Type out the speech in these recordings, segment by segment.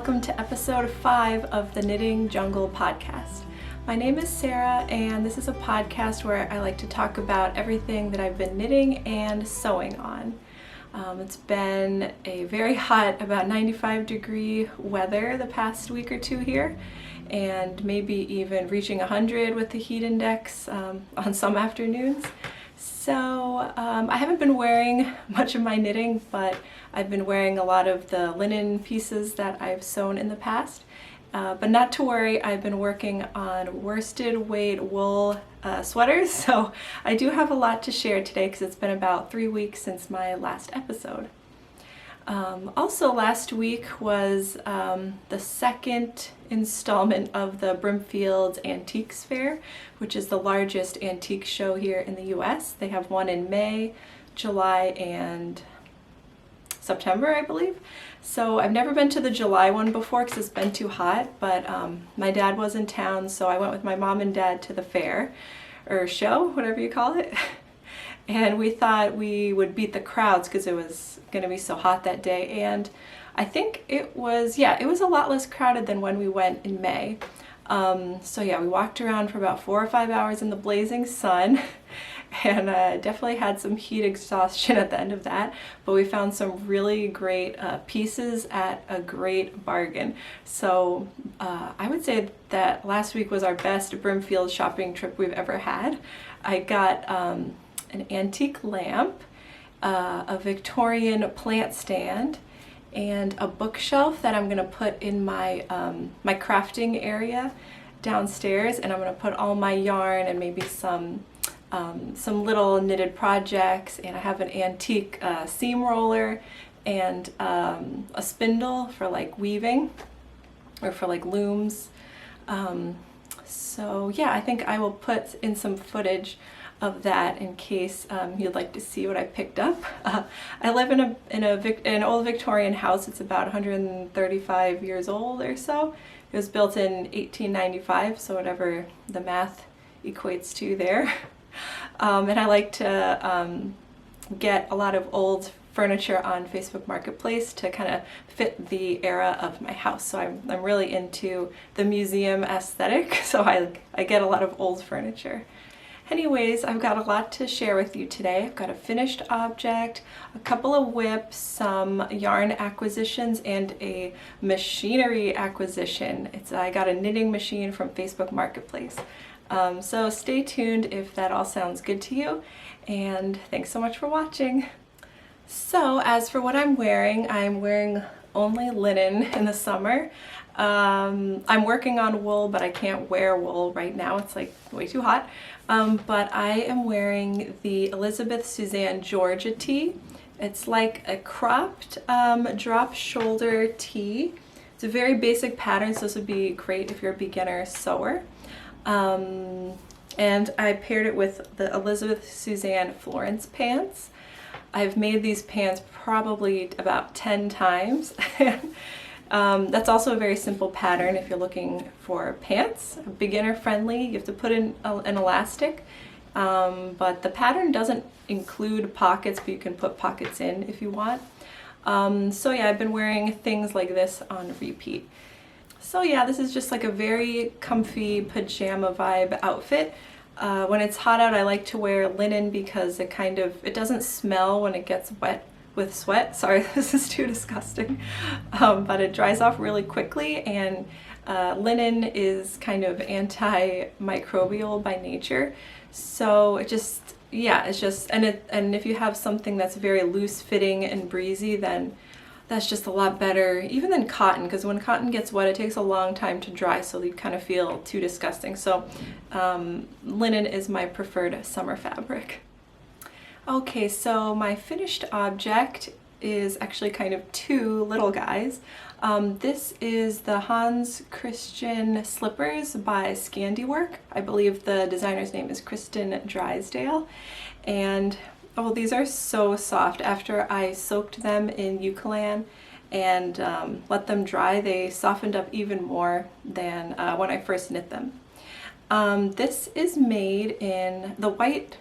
welcome to episode 5 of the Knitting Jungle podcast. My name is Sarah, and this is a podcast where I like to talk about everything that I've been knitting and sewing on. It's been a very hot, about 95-degree weather the past week or two here, and maybe even reaching 100 with the heat index on some afternoons. So I haven't been wearing much of my knitting, but I've been wearing a lot of the linen pieces that I've sewn in the past. But not to worry, I've been working on worsted weight wool sweaters, so I do have a lot to share today because it's been about 3 weeks since my last episode. Also last week was the second installment of the Brimfield's Antiques Fair, which is the largest antique show here in the US. They have one in May, July, and September, I believe. So I've never been to the July one before because it's been too hot, but my dad was in town, so I went with my mom and dad to the fair, or show, whatever you call it. And we thought we would beat the crowds because it was going to be so hot that day. And I think it was a lot less crowded than when we went in May. So yeah, we walked around for about 4 or 5 hours in the blazing sun and definitely had some heat exhaustion at the end of that. But we found some really great pieces at a great bargain. So I would say that last week was our best Brimfield shopping trip we've ever had. I got an antique lamp, a Victorian plant stand, and a bookshelf that I'm going to put in my my crafting area downstairs, and I'm going to put all my yarn and maybe some little knitted projects, and I have an antique seam roller and a spindle for like weaving or for like looms. So yeah, I think I will put in some footage of that in case you'd like to see what I picked up. I live in an old Victorian house. It's about 135 years old or so. It was built in 1895, so whatever the math equates to there. And I like to get a lot of old furniture on Facebook Marketplace to kind of fit the era of my house. So I'm really into the museum aesthetic, so I get a lot of old furniture. Anyways, I've got a lot to share with you today. I've got a finished object, a couple of whips, some yarn acquisitions, and a machinery acquisition. I got a knitting machine from Facebook Marketplace. So stay tuned if that all sounds good to you, and thanks so much for watching. So as for what I'm wearing only linen in the summer. I'm working on wool, but I can't wear wool right now. It's like way too hot. But I am wearing the Elizabeth Suzanne Georgia tee. It's like a cropped drop shoulder tee. It's a very basic pattern, so this would be great if you're a beginner sewer. And I paired it with the Elizabeth Suzanne Florence pants. I've made these pants probably about 10 times. That's also a very simple pattern if you're looking for pants, beginner friendly. You have to put in an elastic, but the pattern doesn't include pockets, but you can put pockets in if you want. So yeah, I've been wearing things like this on repeat. So yeah, this is just like a very comfy pajama vibe outfit. When it's hot out, I like to wear linen because it doesn't smell when it gets wet with sweat. Sorry, this is too disgusting. But it dries off really quickly, and linen is kind of antimicrobial by nature. So it's just, and if you have something that's very loose fitting and breezy, then that's just a lot better, even than cotton, because when cotton gets wet, it takes a long time to dry, so you kind of feel too disgusting. So linen is my preferred summer fabric. Okay, so my finished object is actually kind of two little guys. This is the Hans Christian slippers by Scandiwork. I believe the designer's name is Kristen Drysdale. And oh, these are so soft. After I soaked them in Eucalan and let them dry, they softened up even more than when I first knit them. This is made in the white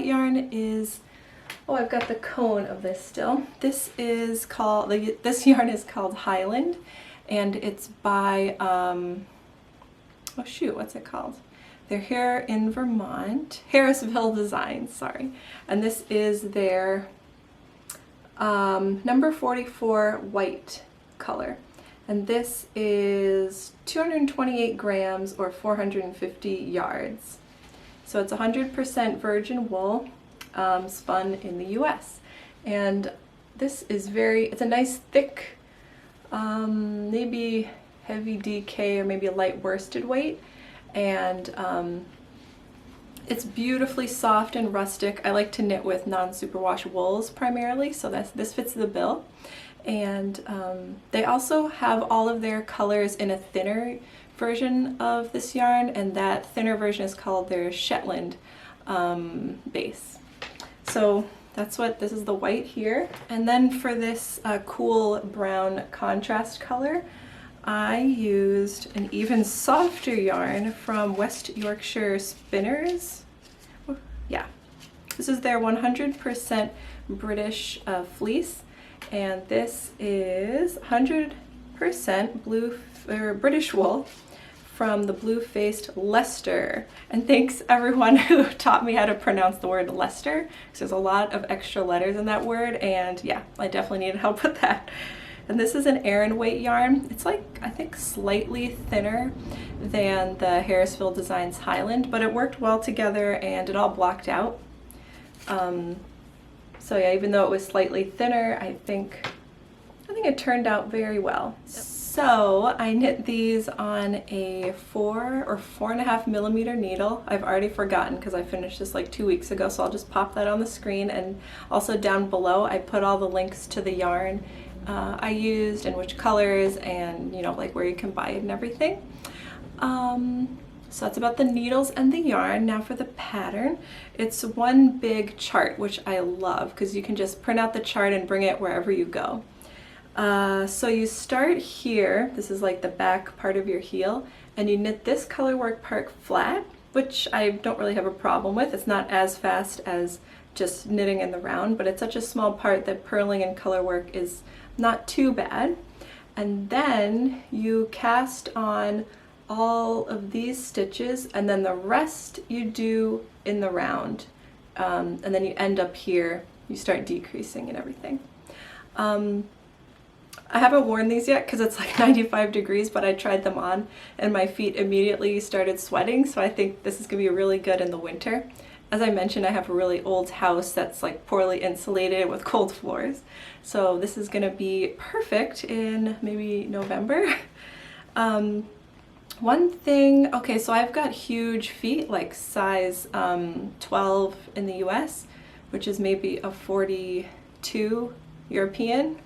yarn is, oh, I've got the cone of this still. This yarn is called Highland, and it's by, oh shoot, what's it called? They're here in Vermont, Harrisville Designs, sorry. And this is their number 44 white color. And this is 228 grams or 450 yards. So it's 100% virgin wool, spun in the US. And this is it's a nice thick, maybe heavy DK or maybe a light worsted weight. And it's beautifully soft and rustic. I like to knit with non-superwash wools primarily, so this fits the bill. And they also have all of their colors in a thinner version of this yarn, and that thinner version is called their Shetland base. So this is the white here. And then for this cool brown contrast color, I used an even softer yarn from West Yorkshire Spinners. Yeah, this is their 100% British fleece, and this is 100% British wool from the Bluefaced Leicester. And thanks everyone who taught me how to pronounce the word Leicester, because there's a lot of extra letters in that word, and yeah, I definitely needed help with that. And this is an Aran weight yarn. It's like, I think, slightly thinner than the Harrisville Designs Highland, but it worked well together and it all blocked out. So yeah, even though it was slightly thinner, I think it turned out very well. Yep. So I knit these on a 4 or 4.5 millimeter needle. I've already forgotten because I finished this like 2 weeks ago, so I'll just pop that on the screen. And also down below, I put all the links to the yarn I used and which colors, and like where you can buy it and everything. So that's about the needles and the yarn. Now for the pattern, it's one big chart, which I love because you can just print out the chart and bring it wherever you go. So you start here, this is like the back part of your heel, and you knit this color work part flat, which I don't really have a problem with. It's not as fast as just knitting in the round, but it's such a small part that purling and color work is not too bad. And then you cast on all of these stitches, and then the rest you do in the round, and then you end up here, you start decreasing and everything. I haven't worn these yet because it's like 95 degrees, but I tried them on and my feet immediately started sweating, so I think this is gonna be really good in the winter. As I mentioned, I have a really old house that's like poorly insulated with cold floors, so this is gonna be perfect in maybe November. One thing, okay, so I've got huge feet, like size 12 in the US, which is maybe a 42 European.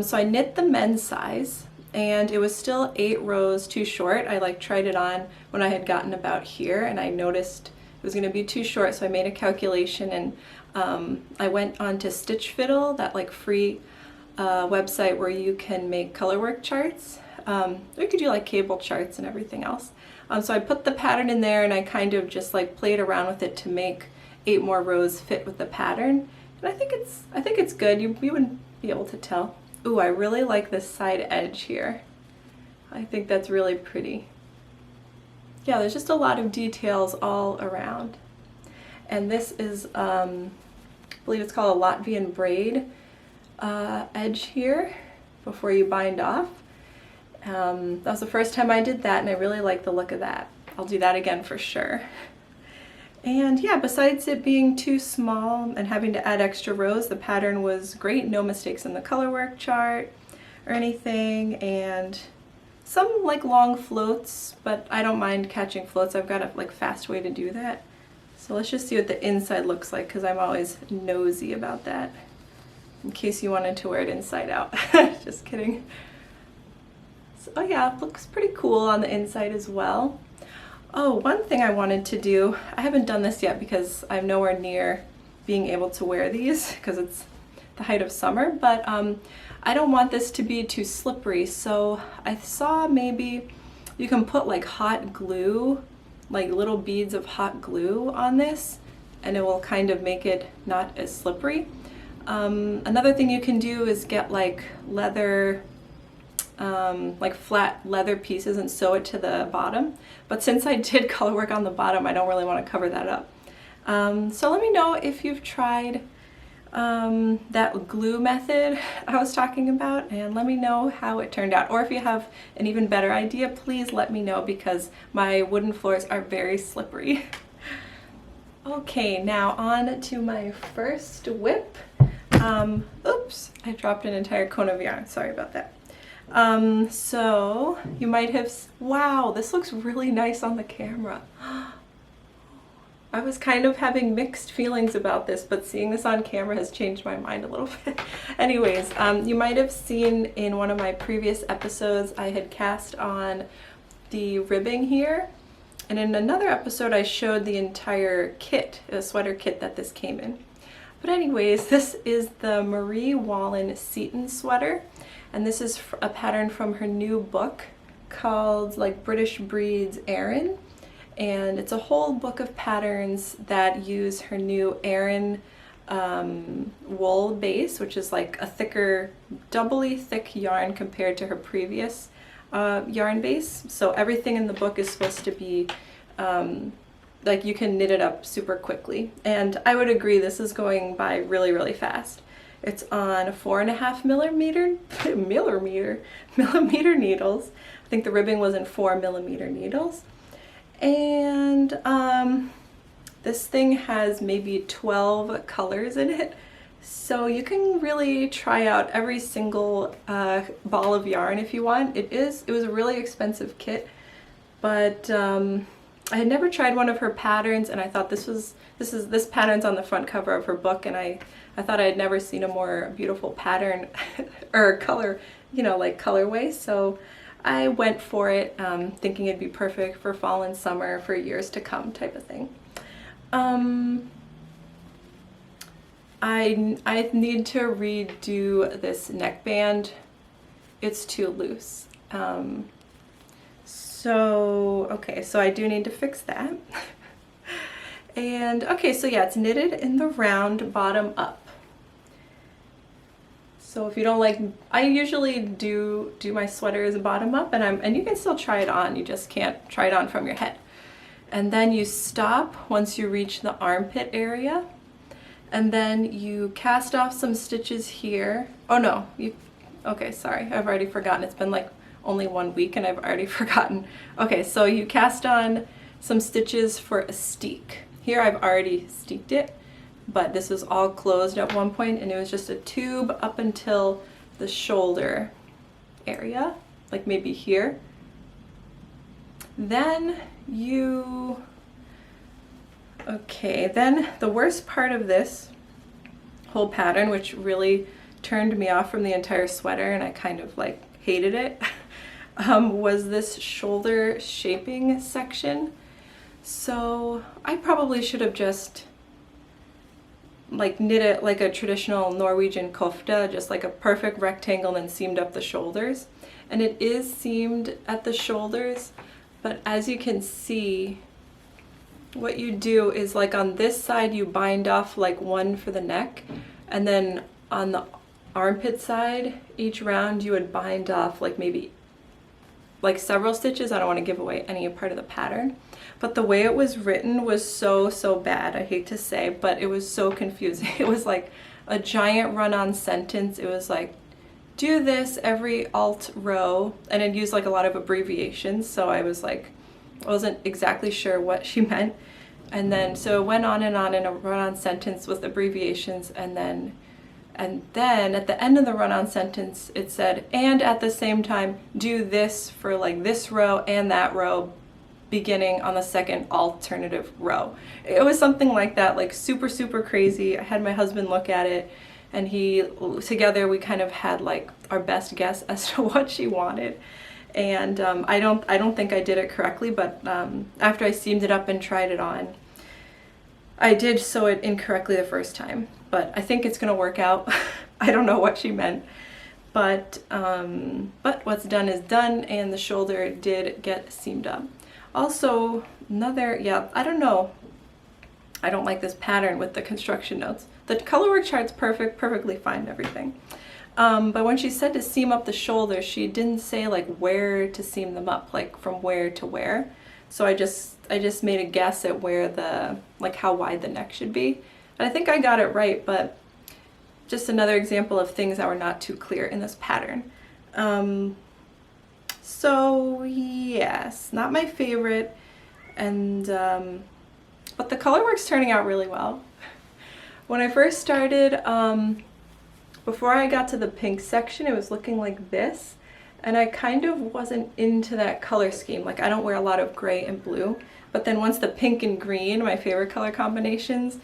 So I knit the men's size, and it was still 8 rows too short. I like tried it on when I had gotten about here, and I noticed it was going to be too short, so I made a calculation, and I went on to Stitch Fiddle, that like free website where you can make colorwork charts. Or you could do like cable charts and everything else. So I put the pattern in there, and I kind of just like played around with it to make 8 more rows fit with the pattern. And I think it's good. You wouldn't be able to tell. Ooh, I really like this side edge here. I think that's really pretty. Yeah, there's just a lot of details all around. And this is, I believe it's called a Latvian braid edge here before you bind off. That was the first time I did that, and I really like the look of that. I'll do that again for sure. And yeah, besides it being too small and having to add extra rows, the pattern was great. No mistakes in the colorwork chart or anything, and some like long floats, but I don't mind catching floats. I've got a like fast way to do that. So let's just see what the inside looks like, because I'm always nosy about that, in case you wanted to wear it inside out. Just kidding. So, oh yeah, it looks pretty cool on the inside as well. Oh, one thing I wanted to do, I haven't done this yet because I'm nowhere near being able to wear these because it's the height of summer, but I don't want this to be too slippery, so I saw maybe you can put like hot glue, like little beads of hot glue on this, and it will kind of make it not as slippery. Another thing you can do is get like leather like flat leather pieces and sew it to the bottom. But since I did color work on the bottom, I don't really want to cover that up. So let me know if you've tried that glue method I was talking about, and let me know how it turned out. Or if you have an even better idea, please let me know, because my wooden floors are very slippery. Okay, now on to my first whip. Oops, I dropped an entire cone of yarn. Sorry about that. So you might have, wow, this looks really nice on the camera. I was kind of having mixed feelings about this, but seeing this on camera has changed my mind a little bit. Anyways, you might have seen in one of my previous episodes, I had cast on the ribbing here. And in another episode, I showed the entire kit, a sweater kit that this came in. But anyways, this is the Marie Wallin Seton sweater. And this is a pattern from her new book called like British Breeds Aran. And it's a whole book of patterns that use her new Aran wool base, which is like a thicker, doubly thick yarn compared to her previous yarn base. So everything in the book is supposed to be like you can knit it up super quickly. And I would agree, this is going by really, really fast. It's on 4.5 millimeter needles. I think the ribbing was in 4 millimeter needles. And this thing has maybe 12 colors in it. So you can really try out every single ball of yarn if you want. It was a really expensive kit, but I had never tried one of her patterns, and I thought this pattern's on the front cover of her book, and I thought I had never seen a more beautiful pattern or color, you know, like colorway. So I went for it, thinking it'd be perfect for fall and summer for years to come type of thing. I need to redo this neckband. It's too loose. Okay, so I do need to fix that. And okay, so yeah, it's knitted in the round bottom up. So if you don't like, I usually do my sweaters bottom up, and you can still try it on, you just can't try it on from your head. And then you stop once you reach the armpit area, and then you cast off some stitches here. Oh no, okay, sorry, I've already forgotten. It's been like only 1 week and I've already forgotten. Okay, so you cast on some stitches for a steek. Here I've already steeked it, but this was all closed at one point, and it was just a tube up until the shoulder area, like maybe here. Then then the worst part of this whole pattern, which really turned me off from the entire sweater and I kind of like hated it, was this shoulder shaping section. So I probably should have just like knit it like a traditional Norwegian kofta, just like a perfect rectangle, and then seamed up the shoulders. And it is seamed at the shoulders, but as you can see, what you do is like on this side you bind off like one for the neck, and then on the armpit side, each round you would bind off like maybe like several stitches. I don't want to give away any part of the pattern, but the way it was written was so bad. I hate to say, but it was so confusing. It was like a giant run-on sentence. It was like, do this every alt row, and it used like a lot of abbreviations, so I was like, I wasn't exactly sure what she meant. And then so it went on in a run-on sentence with abbreviations, and then at the end of the run-on sentence it said, and at the same time do this for like this row and that row beginning on the second alternative row. It was something like that, like super crazy. I had my husband look at it, and together we kind of had like our best guess as to what she wanted. And I don't think I did it correctly, but after I seamed it up and tried it on, I did sew it incorrectly the first time, but I think it's gonna work out. I don't know what she meant, but what's done is done, and the shoulder did get seamed up. Also, I don't know. I don't like this pattern with the construction notes. The colorwork chart's perfectly fine and everything. But when she said to seam up the shoulders, she didn't say like where to seam them up, like from where to where. So I just made a guess at where the, like how wide the neck should be. And I think I got it right, but just another example of things that were not too clear in this pattern. So yes, not my favorite, and but the color work's turning out really well. When I first started, before I got to the pink section, it was looking like this, and I kind of wasn't into that color scheme. Like, I don't wear a lot of gray and blue, but then once the pink and green, my favorite color combinations,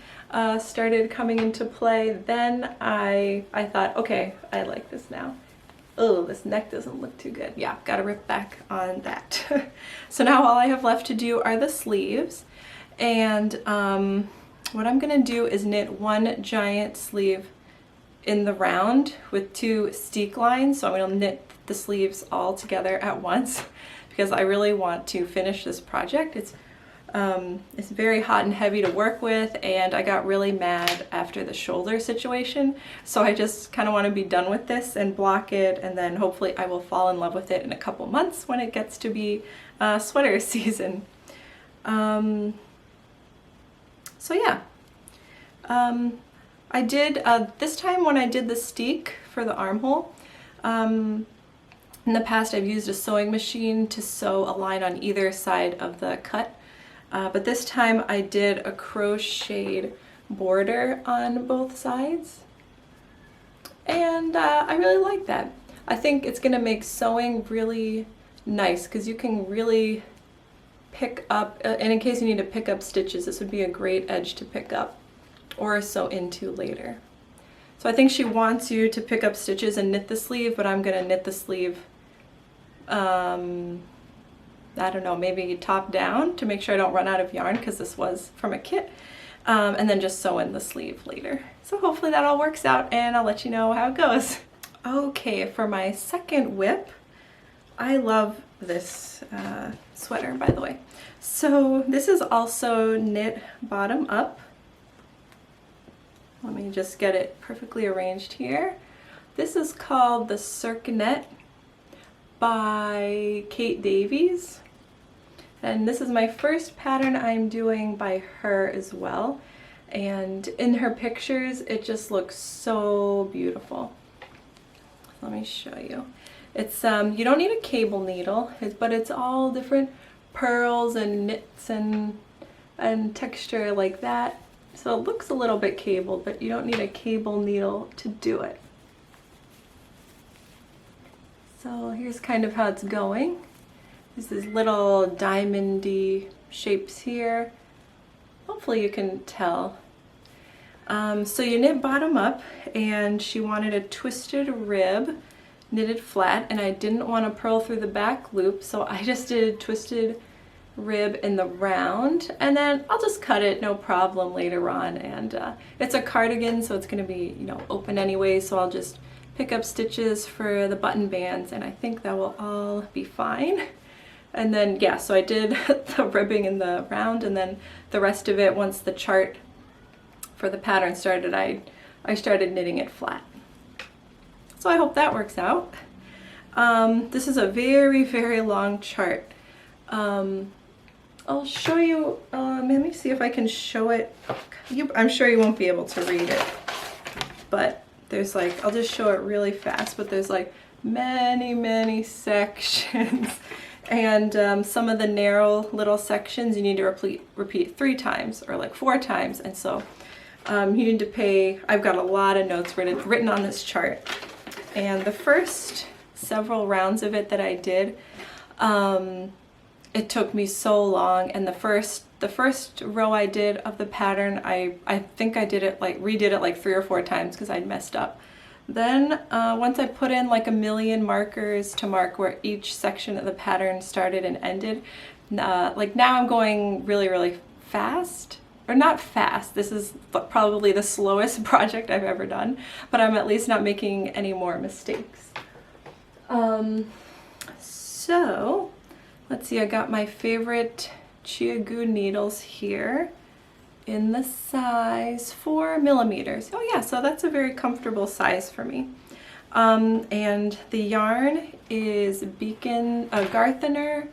started coming into play, then I thought, okay, I like this now. Oh, this neck doesn't look too good. Yeah, gotta rip back on that. So now all I have left to do are the sleeves, and what I'm gonna do is knit one giant sleeve in the round with 2 steek lines. So I'm gonna knit the sleeves all together at once because I really want to finish this project. It's very hot and heavy to work with, and I got really mad after the shoulder situation. So I just kind of want to be done with this and block it, and then hopefully I will fall in love with it in a couple months when it gets to be sweater season. So yeah. I did, this time when I did the steek for the armhole, in the past I've used a sewing machine to sew a line on either side of the cut, but this time I did a crocheted border on both sides, and I really like that. I think it's going to make sewing really nice because you can really pick up, and in case you need to pick up stitches, this would be a great edge to pick up or sew into later. So I think she wants you to pick up stitches and knit the sleeve, but I'm gonna knit the sleeve, I don't know, maybe top down to make sure I don't run out of yarn, because this was from a kit, and then just sew in the sleeve later. So hopefully that all works out, and I'll let you know how it goes. Okay, for my second whip, I love this sweater, by the way. So this is also knit bottom up. Let me just get it perfectly arranged here. This is called the Circlet by Kate Davies. And this is my first pattern I'm doing by her as well. And in her pictures, it just looks so beautiful. Let me show you. It's, you don't need a cable needle, but it's all different pearls and knits and texture like that. So it looks a little bit cabled, but you don't need a cable needle to do it. So here's kind of how it's going. There's these little diamondy shapes here. Hopefully you can tell. So you knit bottom up, and she wanted a twisted rib knitted flat, and I didn't want to purl through the back loop, so I just did twisted rib in the round, and then I'll just cut it no problem later on. And it's a cardigan, so it's going to be, you know, open anyway, so I'll just pick up stitches for the button bands, and I think that will all be fine. And then yeah, so I did the ribbing in the round, and then the rest of it, once the chart for the pattern started, I started knitting it flat. So I hope that works out. This is a very, very long chart. I'll show you, let me see if I can show it. I'm sure you won't be able to read it, but there's like, I'll just show it really fast, but there's like many, many sections. And some of the narrow little sections you need to repeat 3 times or like 4 times. And so you need to pay, I've got a lot of notes written on this chart. And the first several rounds of it that I did, it took me so long, and the first row I did of the pattern, I think I did it like, redid it like 3 or 4 times because I'd messed up. Then once I put in like a million markers to mark where each section of the pattern started and ended, like now I'm going really, really fast. Or not fast, this is probably the slowest project I've ever done, but I'm at least not making any more mistakes. So let's see, I got my favorite Chiagu needles here in the size 4 millimeters. Oh yeah, so that's a very comfortable size for me. And the yarn is Garthenor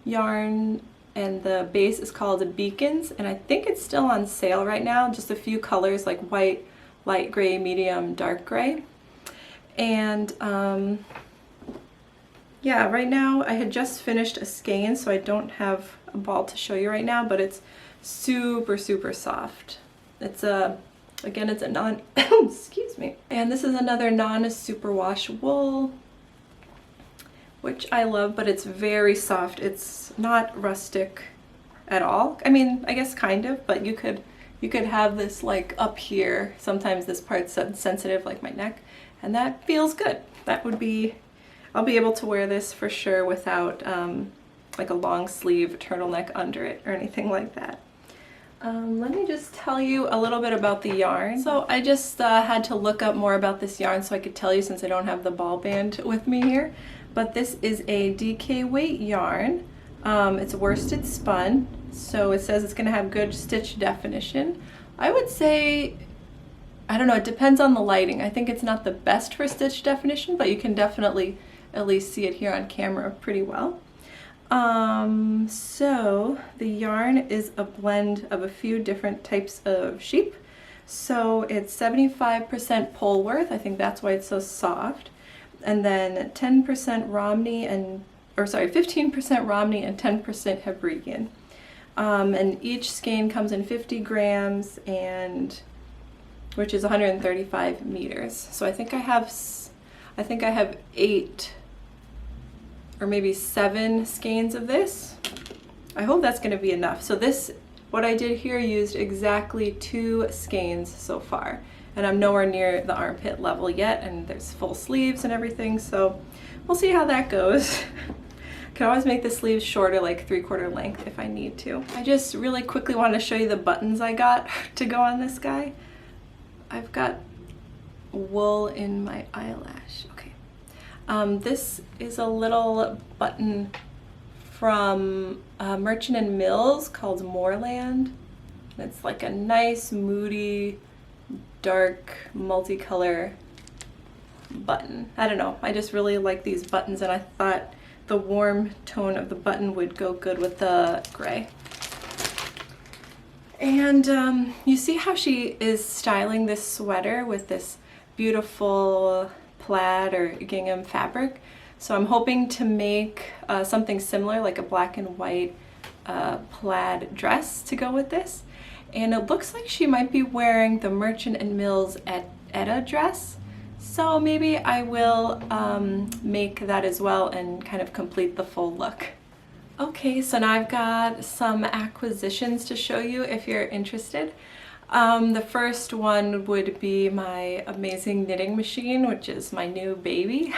yarn, and the base is called Beacons, and I think it's still on sale right now, just a few colors like white, light gray, medium, dark gray. And yeah, right now I had just finished a skein, so I don't have a ball to show you right now, but it's super, super soft. It's again, it's a non, excuse me. And this is another non-superwash wool, which I love, but it's very soft. It's not rustic at all. I mean, I guess kind of, but you could have this like up here. Sometimes this part's sensitive, like my neck, and that feels good. That would be, I'll be able to wear this for sure without like a long sleeve turtleneck under it or anything like that. Let me just tell you a little bit about the yarn. So I just had to look up more about this yarn so I could tell you, since I don't have the ball band with me here. But this is a DK weight yarn. It's worsted spun, so it says it's going to have good stitch definition. I would say, I don't know, it depends on the lighting. I think it's not the best for stitch definition, but you can definitely at least see it here on camera pretty well. So the yarn is a blend of a few different types of sheep. So it's 75% Polworth, I think that's why it's so soft. And then 10% Romney and, or sorry, 15% Romney and 10% Hebraian. And each skein comes in 50 grams, and which is 135 meters. So I think I have 8 or maybe 7 skeins of this. I hope that's going to be enough. So this, what I did here, used exactly 2 skeins so far, and I'm nowhere near the armpit level yet, and there's full sleeves and everything, so we'll see how that goes. Can always make the sleeves shorter, like 3/4 length if I need to. I just really quickly want to show you the buttons I got to go on this guy. I've got wool in my eyelash. Okay. This is a little button from Merchant & Mills called Moorland. It's like a nice, moody, dark, multicolor button. I don't know, I just really like these buttons, and I thought the warm tone of the button would go good with the gray. And you see how she is styling this sweater with this beautiful plaid or gingham fabric. So I'm hoping to make something similar, like a black and white plaid dress to go with this. And it looks like she might be wearing the Merchant & Mills Etta dress. So maybe I will make that as well and kind of complete the full look. Okay, so now I've got some acquisitions to show you if you're interested. The first one would be my amazing knitting machine, which is my new baby.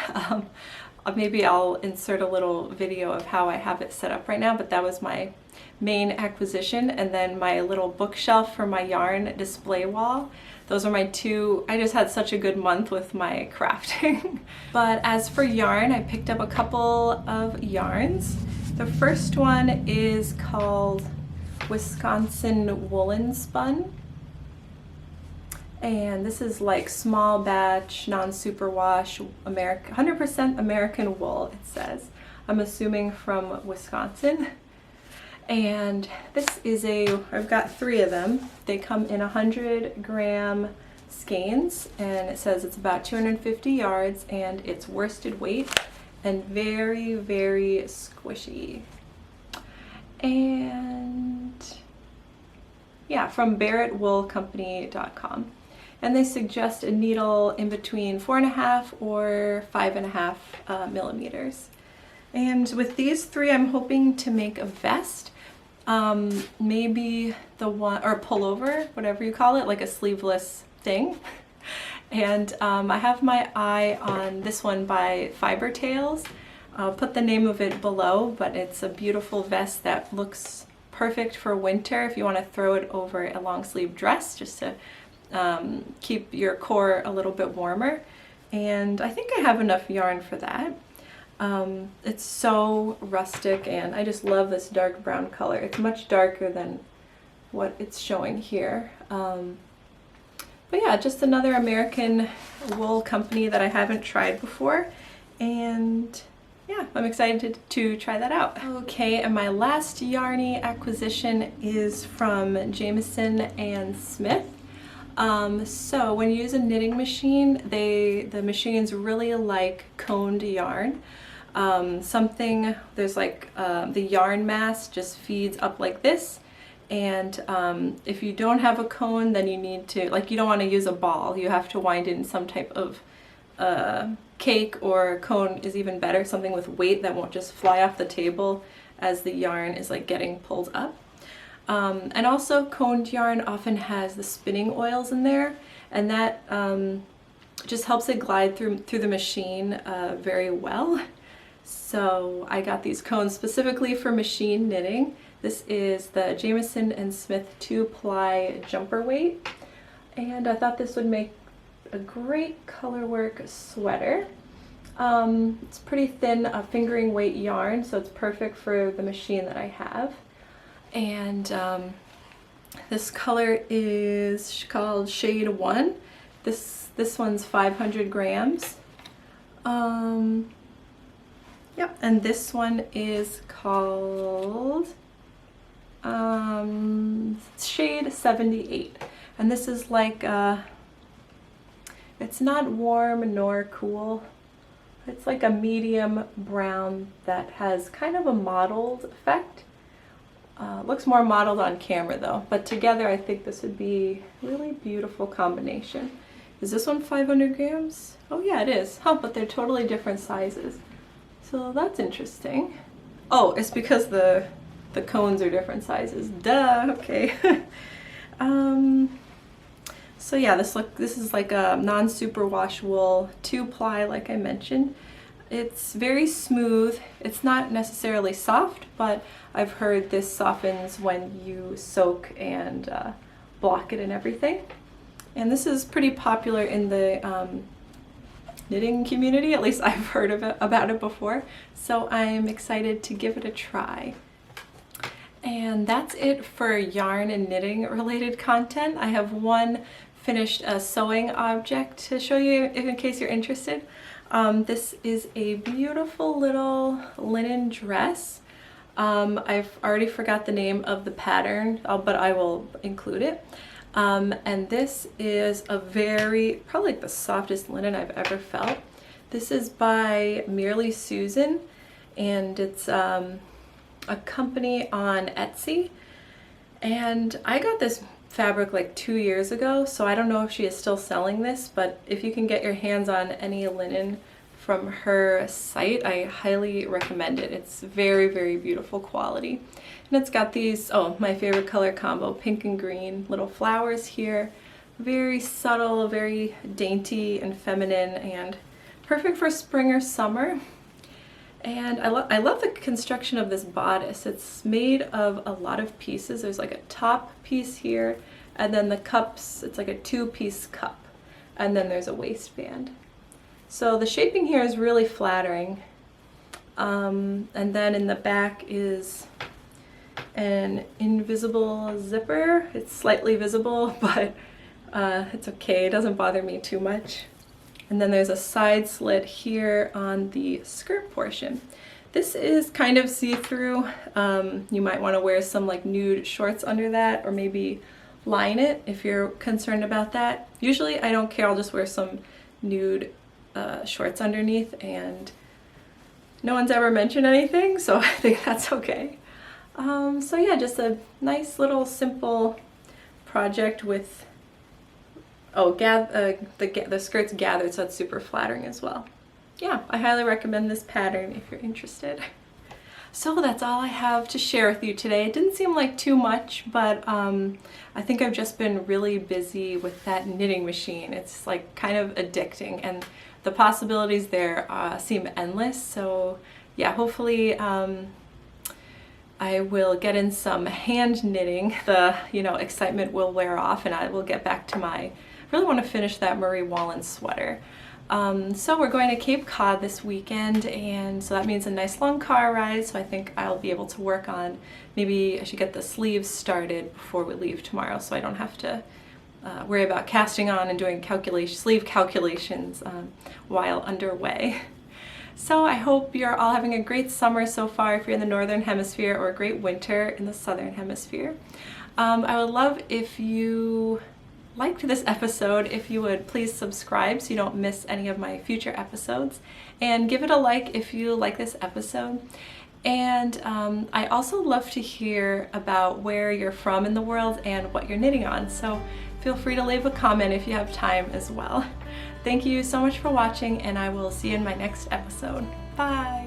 Maybe I'll insert a little video of how I have it set up right now, but that was my main acquisition. And then my little bookshelf for my yarn display wall. Those are my two. I just had such a good month with my crafting. But as for yarn, I picked up a couple of yarns. The first one is called Wisconsin Woolen Spun. And this is like small batch, non-superwash, 100% American wool, it says. I'm assuming from Wisconsin. And this is I've got 3 of them. They come in 100-gram skeins, and it says it's about 250 yards, and it's worsted weight and very, very squishy. And yeah, from BarrettWoolCompany.com. And they suggest a needle in between 4.5 or 5.5 millimeters. And with these 3, I'm hoping to make a vest. Maybe the one, or pullover, whatever you call it, like a sleeveless thing. And I have my eye on this one by Fiber Tales. I'll put the name of it below, but it's a beautiful vest that looks perfect for winter if you want to throw it over a long sleeve dress, just to keep your core a little bit warmer. And I think I have enough yarn for that. It's so rustic, and I just love this dark brown color. It's much darker than what it's showing here. But yeah, just another American wool company that I haven't tried before, and yeah, I'm excited to try that out. Okay, and my last yarny acquisition is from Jameison and Smith. So when you use a knitting machine, the machines really like coned yarn. There's like the yarn mass just feeds up like this, and if you don't have a cone, then you need to, like, you don't want to use a ball, you have to wind it in some type of cake, or cone is even better, something with weight that won't just fly off the table as the yarn is like getting pulled up. And also coned yarn often has the spinning oils in there, and that just helps it glide through the machine very well. So I got these cones specifically for machine knitting. This is the Jameison and Smith 2-ply jumper weight, and I thought this would make a great colorwork sweater. It's pretty thin fingering weight yarn, so it's perfect for the machine that I have. And this color is called Shade 1. This one's 500 grams. Yep, and this one is called Shade 78. And this is like, it's not warm nor cool. It's like a medium brown that has kind of a mottled effect. Looks more mottled on camera though, but together I think this would be a really beautiful combination. Is this one 500 grams? Oh yeah, it is. Oh, but they're totally different sizes. So that's interesting. Oh, it's because the cones are different sizes. Duh, okay. So yeah, this is like a non-superwash wool 2-ply, like I mentioned. It's very smooth. It's not necessarily soft, but I've heard this softens when you soak and block it and everything. And this is pretty popular in the knitting community, at least I've heard about it before. So I'm excited to give it a try. And that's it for yarn and knitting related content. I have one finished sewing object to show you in case you're interested. This is a beautiful little linen dress. I've already forgot the name of the pattern, but I will include it. And this is probably like the softest linen I've ever felt. This is by Merely Suzanne, and it's a company on Etsy. And I got this fabric like 2 years ago, so I don't know if she is still selling this, but if you can get your hands on any linen from her site, I highly recommend it. It's very, very beautiful quality. And it's got these, oh, my favorite color combo, pink and green, little flowers here. Very subtle, very dainty and feminine, and perfect for spring or summer. And I love the construction of this bodice. It's made of a lot of pieces. There's like a top piece here, and then the cups, it's like a 2-piece cup, and then there's a waistband. So the shaping here is really flattering. And then in the back is an invisible zipper. It's slightly visible, but it's okay. It doesn't bother me too much. And then there's a side slit here on the skirt portion. This is kind of see-through. You might want to wear some like nude shorts under that, or maybe line it if you're concerned about that. Usually I don't care, I'll just wear some nude shorts underneath, and no one's ever mentioned anything, so I think that's okay. So yeah, just a nice little simple project with, oh, the skirt's gathered, so it's super flattering as well. Yeah, I highly recommend this pattern if you're interested. So that's all I have to share with you today. It didn't seem like too much, but I think I've just been really busy with that knitting machine. It's like kind of addicting, and the possibilities there seem endless. So yeah, hopefully I will get in some hand knitting. The excitement will wear off, and I will get back to I really want to finish that Marie Wallin sweater. So we're going to Cape Cod this weekend, and so that means a nice long car ride, so I think I'll be able to work on, maybe I should get the sleeves started before we leave tomorrow so I don't have to worry about casting on and doing sleeve calculations while underway. So I hope you're all having a great summer so far if you're in the Northern Hemisphere, or a great winter in the Southern Hemisphere. I would love if you liked this episode, if you would please subscribe so you don't miss any of my future episodes, and give it a like if you like this episode. And I also love to hear about where you're from in the world and what you're knitting on, so feel free to leave a comment if you have time as well. Thank you so much for watching, and I will see you in my next episode. Bye!